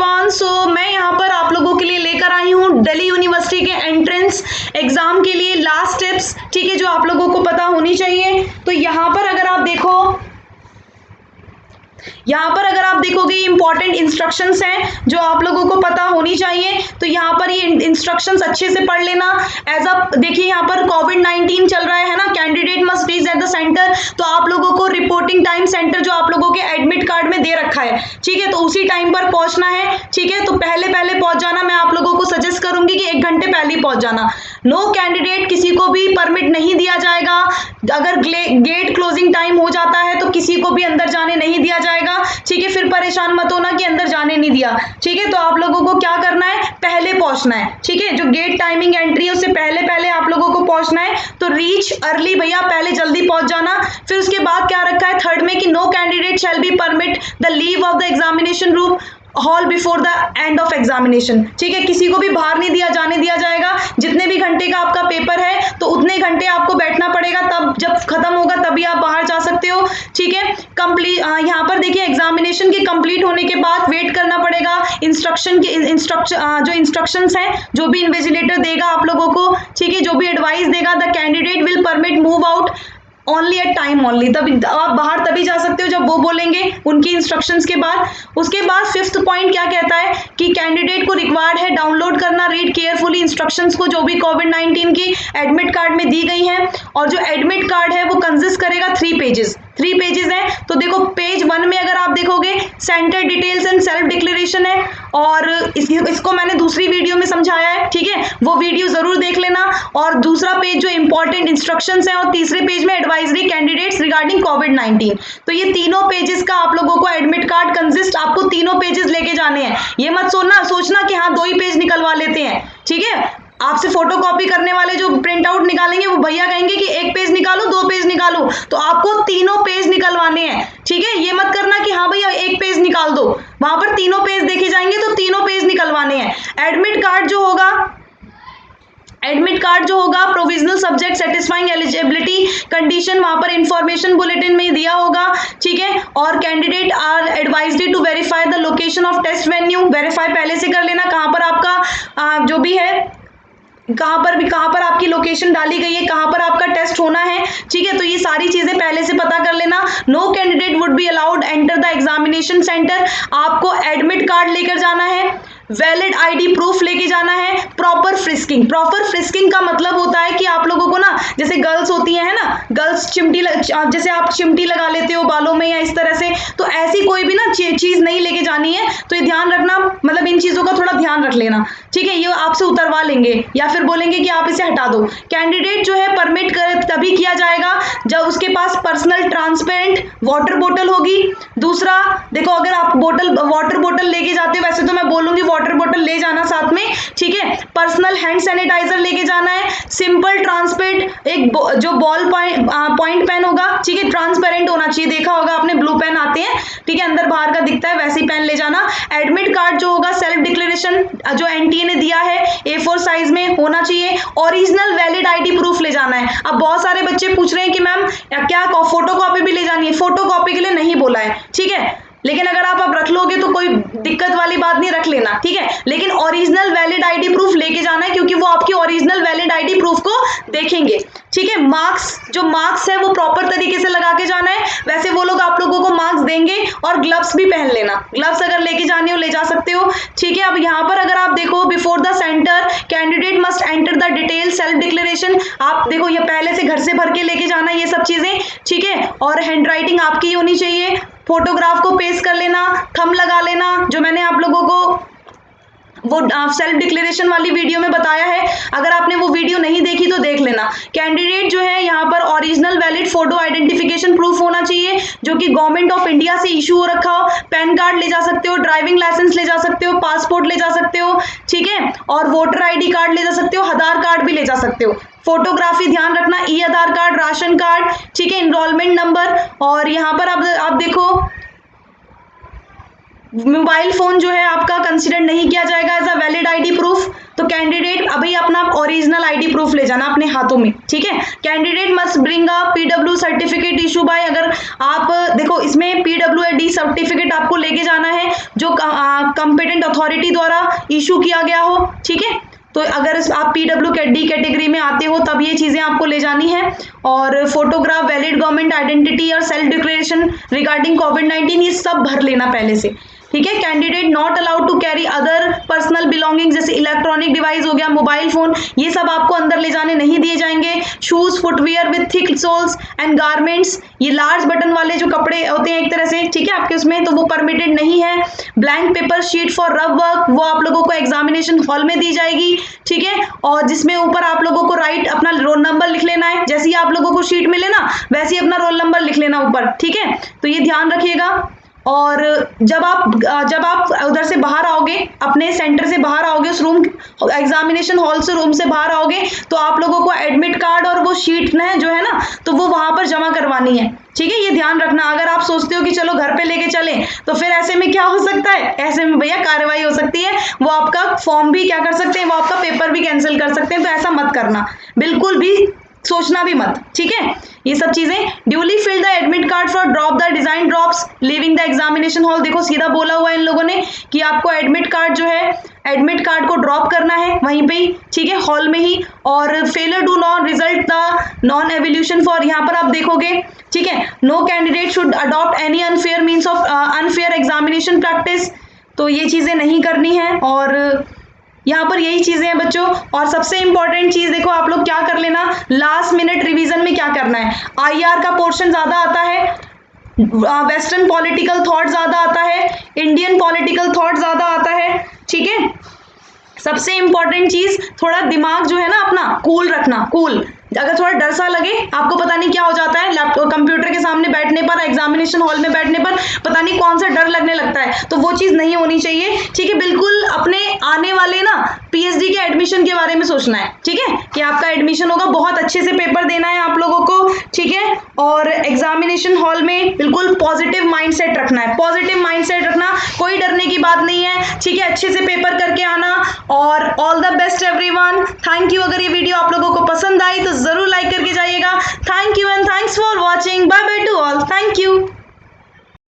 Everyone, सो मैं यहाँ पर आप लोगों के लिए लेकर आई हूँ दिल्ली यूनिवर्सिटी के एंट्रेंस एग्जाम के लिए लास्ट टिप्स, ठीक है, जो आप लोगों को पता होनी चाहिए। तो यहाँ पर अगर आप देखोगे इंपॉर्टेंट इंस्ट्रक्शंस हैं जो आप लोगों को पता होनी चाहिए। तो यहाँ पर ये इंस्ट्रक्शंस अच्छे से पढ़ लेना। देखिए यहाँ पर कोविड-19 चल रहा है ना, candidate must reach at the centre. तो आप लोगों को रिपोर्टिंग टाइम सेंटर जो आप लोगों के एडमिट कार्ड में दे रखा है, ठीक है, तो उसी टाइम पर पहुंचना है, ठीक है। तो पहले पहुंच जाना। मैं आप लोगों को सजेस्ट करूंगी कि 1 घंटे पहले ही पहुंच जाना। नो कैंडिडेट, किसी को भी परमिट नहीं दिया जाएगा। अगर गेट क्लोजिंग टाइम हो जाता है तो किसी को भी अंदर जाने नहीं दिया जाएगा, ठीक है। फिर परेशान मत होना कि अंदर जाने नहीं दिया, ठीक है। तो आप लोगों को क्या करना है, पहले पहुंचना है, ठीक है। जो गेट टाइमिंग एंट्री है उससे पहले आप लोगों को पहुंचना है। तो रीच अर्ली भैया, पहले जल्दी पहुंच जाना। फिर उसके बाद क्या रखा है थर्ड में कि no candidate shall be permit the leave of the examination room hall before the end of examination, ठीक है। किसी को भी बाहर नहीं जाने दिया जाएगा। जितने भी घंटे का आपका पेपर है तो उतने घंटे आपको बैठना पड़ेगा, तब जब खत्म होगा तभी आप बाहर जा सकते हो, ठीक है। कंप्लीट यहाँ पर देखिए एग्जामिनेशन के कंप्लीट होने के बाद वेट करना पड़ेगा जो इंस्ट्रक्शंस हैं, जो भी इन्विजिलेटर देगा आप लोगों को, ठीक है, जो भी एडवाइस देगा, the candidate will permit move out only at time only. तभी आप बाहर तभी जा सकते हो जब वो बोलेंगे उनकी इंस्ट्रक्शंस के बाद। उसके बाद 5th पॉइंट क्या कहता है कि कैंडिडेट को रिक्वायर्ड है डाउनलोड करना, रीड केयरफुली इंस्ट्रक्शंस को जो भी कोविड-19 की एडमिट कार्ड में दी गई हैं। और जो एडमिट कार्ड है वो कंसिस्ट करेगा 3 पेजेस हैं। तो देखो पेज 1 में अगर आप देखोगे centre details and self declaration है, और इसको मैंने दूसरी वीडियो में समझाया है, ठीक है, वो वीडियो जरूर देख लेना। और दूसरा पेज जो इंपॉर्टेंट इंस्ट्रक्शंस है, और तीसरे पेज में एडवाइजरी कैंडिडेट्स रिगार्डिंग कोविड-19। तो ये तीनों पेजेस का आप लोगों को एडमिट कार्ड कंसिस्ट, आपको तीनों पेजेस लेके जाने हैं। ये मत सोचना कि हाँ 2 ही पेज निकलवा लेते हैं, ठीक है। आपसे फोटो कॉपी करने वाले जो प्रिंट आउट निकालेंगे वो भैया कहेंगे कि 1 पेज निकालो, 2 पेज निकालो, तो आपको तीनों पेज निकलवाने हैं, ठीक है। ये मत करना कि हाँ भैया 1 पेज निकाल दो, वहां पर तीनों पेज देखे जाएंगे तो तीनों पेज निकलवाने हैं। एडमिट कार्ड जो होगा provisional subject satisfying eligibility condition, वहां पर इंफॉर्मेशन बुलेटिन में दिया होगा, ठीक है। और candidate are advised to verify the location of test venue, verify पहले से कर लेना कहां पर आपका जो भी है, कहां पर आपकी लोकेशन डाली गई है, कहां पर आपका टेस्ट होना है, ठीक है। तो ये सारी चीजें पहले से पता कर लेना। No candidate would be allowed enter the examination centre, आपको एडमिट कार्ड लेकर जाना है, वैलिड आईडी प्रूफ लेके जाना है। प्रॉपर फ्रिस्किंग का मतलब होता है कि आप लोगों को ना, जैसे गर्ल्स होती हैं ना, गर्ल्स जैसे आप चिमटी लगा लेते हो बालों में या इस तरह से, तो ऐसी कोई भी ना चीज नहीं लेके जानी है। तो ये ध्यान रखना, मतलब इन चीजों का थोड़ा ध्यान रख लेना, ठीक है। ये आपसे उतरवा लेंगे या फिर बोलेंगे कि आप इसे हटा दो। कैंडिडेट जो है परमिट तभी किया जाएगा जब उसके पास पर्सनल ट्रांसपेरेंट वाटर बोतल होगी। दूसरा देखो, अगर आप वाटर बोतल लेके जाते हो, वैसे तो मैं बोलूंगी वाटर बोतल ले जाना साथ में, ठीक है। पर्सनल हैंड सैनिटाइजर लेके जाना है। सिंपल ट्रांसपेरेंट एक जो बॉल पॉइंट पेन होगा, ठीक है, ट्रांसपेरेंट होना चाहिए। देखा होगा आपने ब्लू पेन आते हैं, ठीक है, अंदर बाहर का दिखता है, वैसी पेन ले जाना। एडमिट कार्ड जो होगा सेल्फ डिक्लेरेशन जो एनटीए ने दिया है A4 साइज में होना चाहिए। ओरिजिनल वैलिड आईडी प्रूफ ले जाना है। अब बहुत सारे बच्चे पूछ रहे हैं कि मैम क्या फोटो कॉपी भी ले जानी है? फोटो कॉपी के लिए नहीं बोला है, ठीक है, लेकिन अगर आप रख लोगे तो कोई दिक्कत वाली बात नहीं, रख लेना, ठीक है। लेकिन ओरिजिनल वैलिड आईडी प्रूफ लेके जाना है, क्योंकि वो आपकी ओरिजिनल वैलिड आईडी प्रूफ को देखेंगे, ठीक है। मार्क्स है वो प्रॉपर तरीके से लगा के जाना है, वैसे वो लोग आप लोगों को मार्क्स देंगे। और ग्लव्स भी पहन लेना, ग्लव्स अगर लेके जाने हो ले जा सकते हो, ठीक है। अब यहाँ पर अगर आप देखो before the centre candidate must enter the detail self declaration, आप देखो ये पहले से घर से भर के लेके जाना ये सब चीजें, ठीक है। और हैंड राइटिंग आपकी होनी चाहिए। फोटोग्राफ को पेस्ट कर लेना, थंब लगा लेना, जो मैंने आप लोगों को वो सेल्फ डिक्लेरेशन वाली वीडियो में बताया है। अगर आपने वो वीडियो नहीं देखी तो देख लेना। कैंडिडेट जो है यहाँ पर original valid photo identification proof होना चाहिए, जो कि गवर्नमेंट ऑफ इंडिया से इशू हो रखा हो। पैन कार्ड ले जा सकते हो, ड्राइविंग लाइसेंस ले जा सकते हो, पासपोर्ट ले जा सकते हो, ठीक है, और वोटर ID कार्ड ले जा सकते हो, आधार कार्ड भी ले जा सकते हो। फोटोग्राफी ध्यान रखना, आधार कार्ड, राशन कार्ड, ठीक है, इनरोलमेंट नंबर। और यहाँ पर आप देखो मोबाइल फोन जो है आपका कंसिडर नहीं किया जाएगा as a valid ID proof. तो कैंडिडेट अभी अपना ओरिजिनल आईडी प्रूफ ले जाना अपने हाथों में, ठीक है। Candidate must bring a PW certificate issue by, अगर आप देखो इसमें पीडब्ल्यूडी सर्टिफिकेट आपको लेके जाना है जो कंपिटेंट अथॉरिटी द्वारा इशू किया गया हो, ठीक है। तो अगर आप पीडब्ल्यू डी कैटेगरी में आते हो तब ये चीज़ें आपको ले जानी है। और फोटोग्राफ, वैलिड गवर्नमेंट आइडेंटिटी और सेल्फ डिक्लेरेशन रिगार्डिंग कोविड-19 ये सब भर लेना पहले से, ठीक है। Candidate not allowed to carry other personal belonging, जैसे इलेक्ट्रॉनिक डिवाइस हो गया, मोबाइल फोन, ये सब आपको अंदर ले जाने नहीं दिए जाएंगे। Shoes, footwear with thick soles and garments, ये लार्ज बटन वाले जो कपड़े होते हैं एक तरह से, ठीक है, आपके उसमें, तो वो परमिटेड नहीं है। Blank paper sheet for rough work, वो आप लोगों को एग्जामिनेशन हॉल में दी जाएगी, ठीक है। और जिसमें ऊपर आप लोगों को राइट अपना रोल नंबर लिख लेना है, जैसे ही आप लोगों को शीट मिले ना वैसे ही अपना रोल नंबर लिख लेना ऊपर, ठीक है। तो ये ध्यान रखिएगा। और जब आप उधर से बाहर आओगे, अपने सेंटर से बाहर आओगे, उस रूम एग्जामिनेशन हॉल से रूम से बाहर आओगे, तो आप लोगों को एडमिट कार्ड और वो शीट है जो है ना, तो वो वहां पर जमा करवानी है, ठीक है। ये ध्यान रखना। अगर आप सोचते हो कि चलो घर पे लेके चले, तो फिर ऐसे में क्या हो सकता है, ऐसे में भैया कार्रवाई हो सकती है, वो आपका फॉर्म भी क्या कर सकते हैं, वो आपका पेपर भी कैंसिल कर सकते हैं। तो ऐसा मत करना, बिल्कुल भी सोचना भी मत, ठीक है। ये सब चीजें, duly fill the admit card for drop the design drops leaving the examination hall, देखो सीधा बोला हुआ है इन लोगों ने कि आपको एडमिट कार्ड जो है, एडमिट कार्ड को ड्रॉप करना है वहीं पे ही, ठीक है, हॉल में ही। और failure do not result the non evolution for, यहाँ पर आप देखोगे, ठीक है, no candidate should adopt any unfair means of unfair examination practice, तो ये चीजें नहीं करनी है। और यहाँ पर यही चीजें हैं बच्चों। और सबसे इंपॉर्टेंट चीज देखो, आप लोग क्या कर लेना, लास्ट मिनट रिवीजन में क्या करना है, आईआर का पोर्शन ज्यादा आता है, वेस्टर्न पॉलिटिकल थॉट ज्यादा आता है, इंडियन पॉलिटिकल थॉट ज्यादा आता है, ठीक है। सबसे इंपॉर्टेंट चीज, थोड़ा दिमाग जो है ना अपना कूल रखना, कूल। अगर थोड़ा डर सा लगे, आपको पता नहीं क्या हो जाता है लैपटॉप कंप्यूटर के सामने बैठने पर, एग्जामिनेशन हॉल में बैठने पर पता नहीं कौन सा डर लगने लगता है, तो वो चीज नहीं होनी चाहिए, ठीक है। बिल्कुल अपने आने वाले ना पीएचडी के एडमिशन के बारे में सोचना है, ठीक है, कि आपका एडमिशन होगा, बहुत अच्छे से पेपर देना है आप लोगों को, ठीक है। और एग्जामिनेशन हॉल में बिल्कुल पॉजिटिव माइंडसेट रखना है, पॉजिटिव माइंडसेट रखना, कोई डरने की बात नहीं है, ठीक है। अच्छे से पेपर करके आना, और all the best everyone. Thank you. अगर ये वीडियो आप लोगों को पसंद आई तो जरूर लाइक करके जाइएगा। Thank you and thanks for watching. Bye bye to all. Thank you.